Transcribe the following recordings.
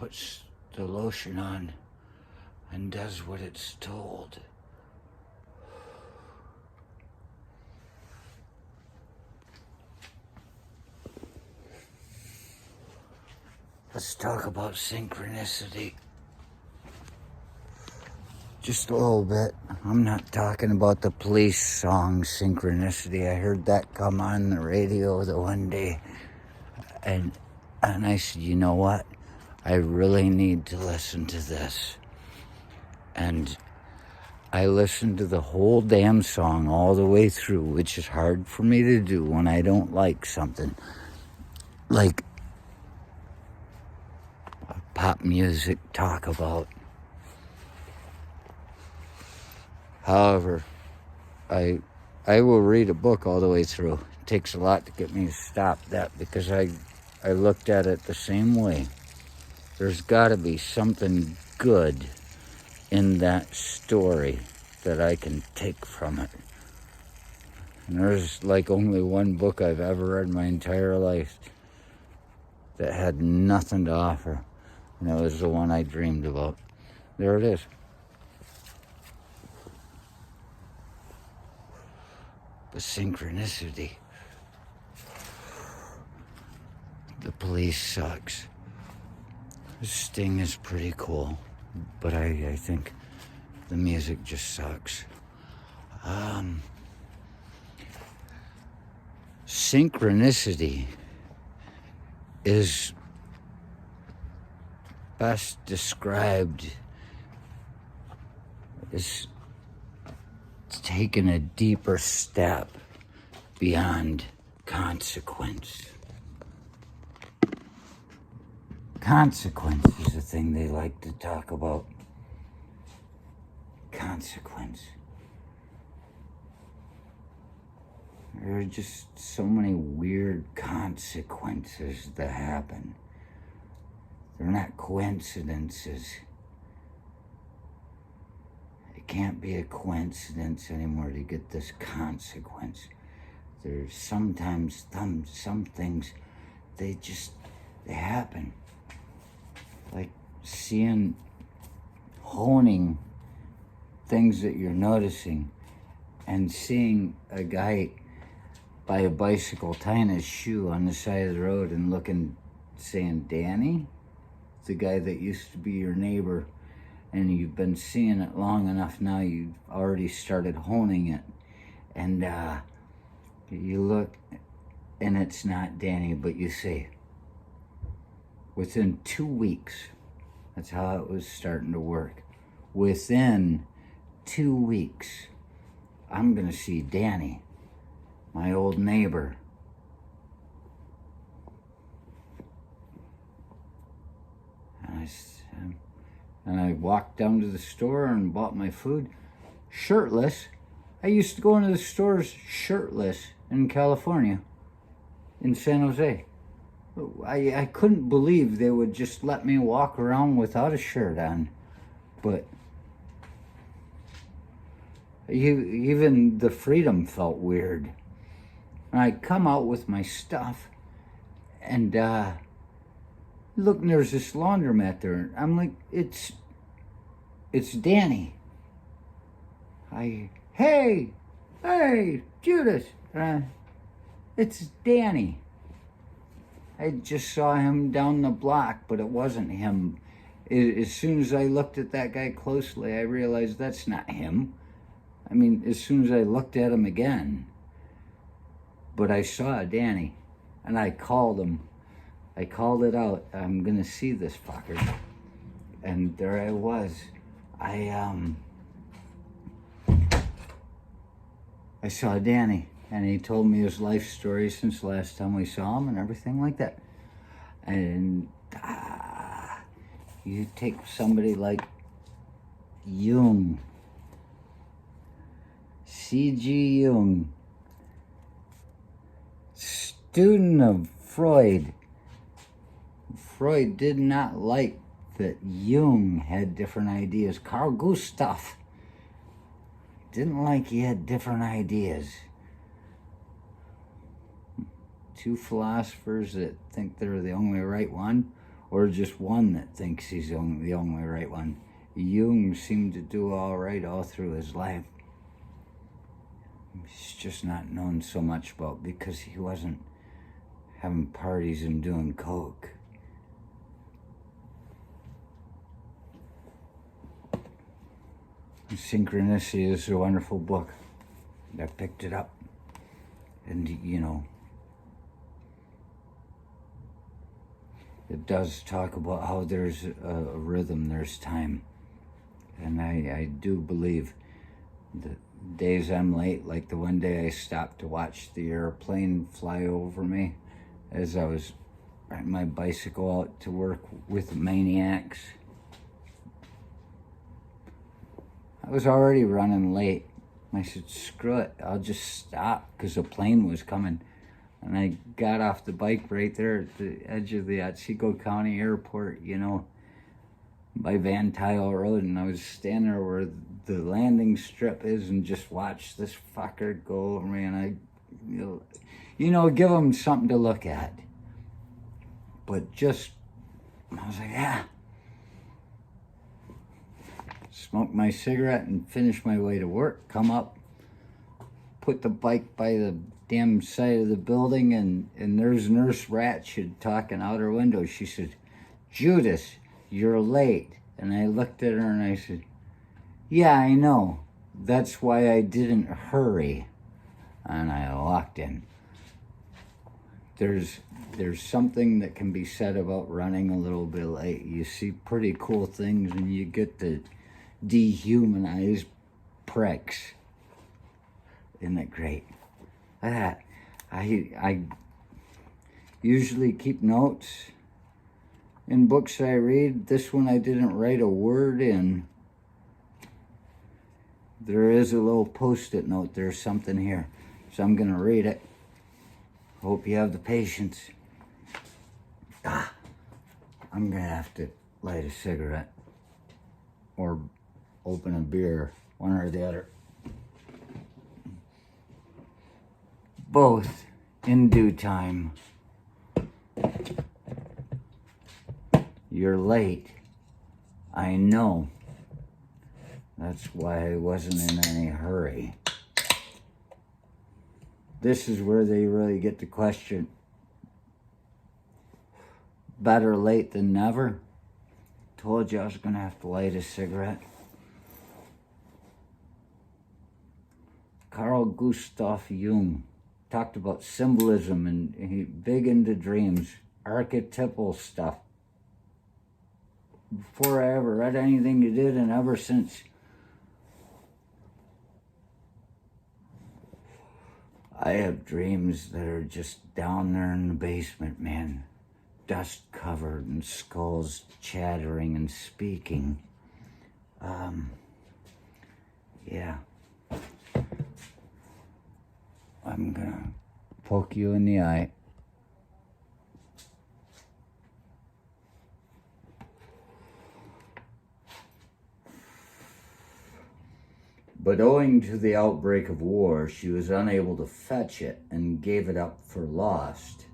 puts the lotion on and does what it's told. Let's talk about synchronicity. Just a little bit. I'm not talking about the Police song Synchronicity. I heard that come on the radio the one day. And I said, you know what? I really need to listen to this. And I listened to the whole damn song all the way through, which is hard for me to do when I don't like something. Like pop music talk about. However, I will read a book all the way through. It takes a lot to get me to stop that because I looked at it the same way. There's got to be something good in that story that I can take from it. And there's like only one book I've ever read in my entire life that had nothing to offer. And that was the one I dreamed about. There it is. The synchronicity. The Police sucks. Sting is pretty cool, but I think the music just sucks. Synchronicity is best described as taking a deeper step beyond consequence. Consequence is the thing they like to talk about. Consequence. There are just so many weird consequences that happen. They're not coincidences. It can't be a coincidence anymore to get this consequence. There's sometimes some things, they happen. Like honing things that you're noticing and seeing a guy by a bicycle tying his shoe on the side of the road and saying, Danny, the guy that used to be your neighbor, and you've been seeing it long enough now, you've already started honing it. And you look, and it's not Danny, but you say, within 2 weeks, that's how it was starting to work. Within 2 weeks, I'm going to see Danny, my old neighbor. And I walked down to the store and bought my food shirtless. I used to go into the stores shirtless in California, in San Jose. I couldn't believe they would just let me walk around without a shirt on. But even the freedom felt weird. And I'd come out with my stuff, and look, and there's this laundromat there. I'm like, it's Danny. Hey, Judas, it's Danny. I just saw him down the block, but it wasn't him. As soon as I looked at that guy closely, I realized that's not him. I mean, as soon as I looked at him again. But I saw Danny, and I called him. I called it out. I'm going to see this fucker. And there I was. I saw Danny. And he told me his life story since last time we saw him and everything like that. And you take somebody like Jung, C.G. Jung, student of Freud. Freud did not like that Jung had different ideas. Carl Gustav didn't like he had different ideas. Two philosophers that think they're the only right one, or just one that thinks he's the only right one. Jung seemed to do all right all through his life. He's just not known so much about because he wasn't having parties and doing coke. Synchronicity is a wonderful book. I picked it up, and you know, it does talk about how there's a rhythm, there's time. And I do believe the days I'm late, like the one day I stopped to watch the airplane fly over me as I was riding my bicycle out to work with maniacs. I was already running late. I said, screw it, I'll just stop, because the plane was coming. And I got off the bike right there at the edge of the Otsego County Airport, you know, by Van Tile Road, and I was standing there where the landing strip is and just watched this fucker go over me, and I, you know, give him something to look at. But just, I was like, yeah. Smoke my cigarette and finish my way to work, come up, put the bike by the damn side of the building, and there's Nurse Ratched talking out her window. She said, Judas, you're late. And I looked at her and I said, yeah, I know. That's why I didn't hurry. And I walked in. There's something that can be said about running a little bit late. You see pretty cool things and you get to dehumanize pricks. Isn't it great? I usually keep notes in books I read. This one I didn't write a word in. There is a little post-it note. There's something here. So I'm going to read it. Hope you have the patience. I'm going to have to light a cigarette or open a beer, one or the other. Both in due time. You're late. I know. That's why I wasn't in any hurry. This is where they really get the question. Better late than never. Told you I was going to have to light a cigarette. Carl Gustav Jung talked about symbolism, and he big into dreams, archetypal stuff. Before I ever read anything you did, and ever since. I have dreams that are just down there in the basement, man. Dust covered and skulls chattering and speaking. Yeah. I'm gonna poke you in the eye. But owing to the outbreak of war, she was unable to fetch it and gave it up for lost.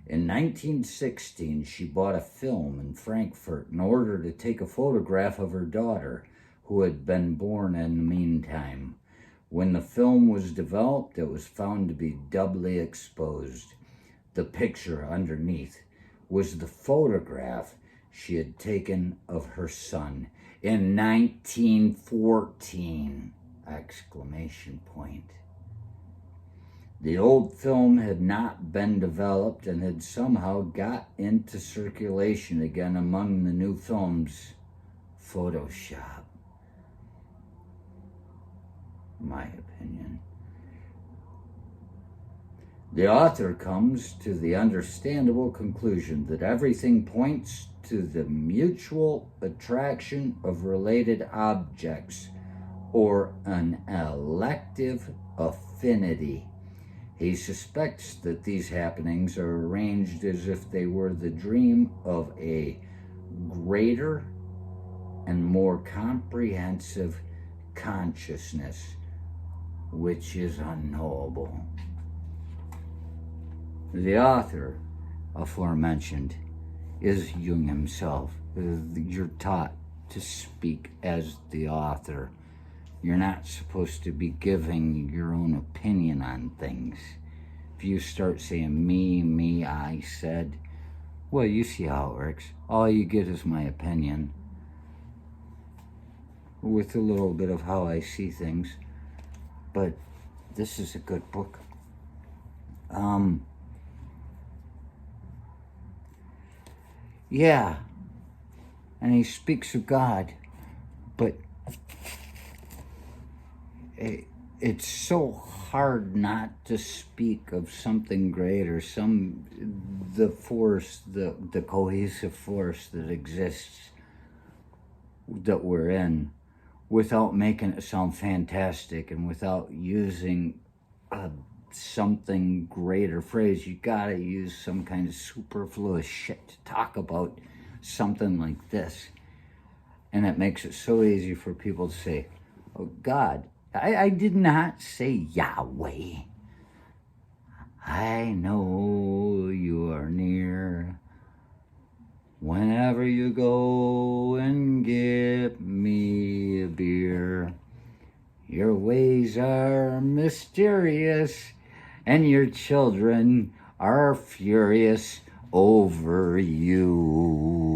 In 1916, she bought a film in Frankfurt in order to take a photograph of her daughter, who had been born in the meantime. When the film was developed, it was found to be doubly exposed. The picture underneath was the photograph she had taken of her son in 1914! Exclamation point. The old film had not been developed and had somehow got into circulation again among the new films. Photoshop. My opinion. The author comes to the understandable conclusion that everything points to the mutual attraction of related objects, or an elective affinity. He suspects that these happenings are arranged as if they were the dream of a greater and more comprehensive consciousness, which is unknowable. The author, aforementioned, is Jung himself. You're taught to speak as the author. You're not supposed to be giving your own opinion on things. If you start saying me, I said, well, you see how it works. All you get is my opinion with a little bit of how I see things. But this is a good book. Yeah, and he speaks of God, but it's so hard not to speak of something greater, the force, the cohesive force that exists, that we're in, without making it sound fantastic and without using something greater phrase. You gotta use some kind of superfluous shit to talk about something like this. And that makes it so easy for people to say, oh, God. I did not say Yahweh. I know you are near. Whenever you go and get me a beer, your ways are mysterious, and your children are furious over you.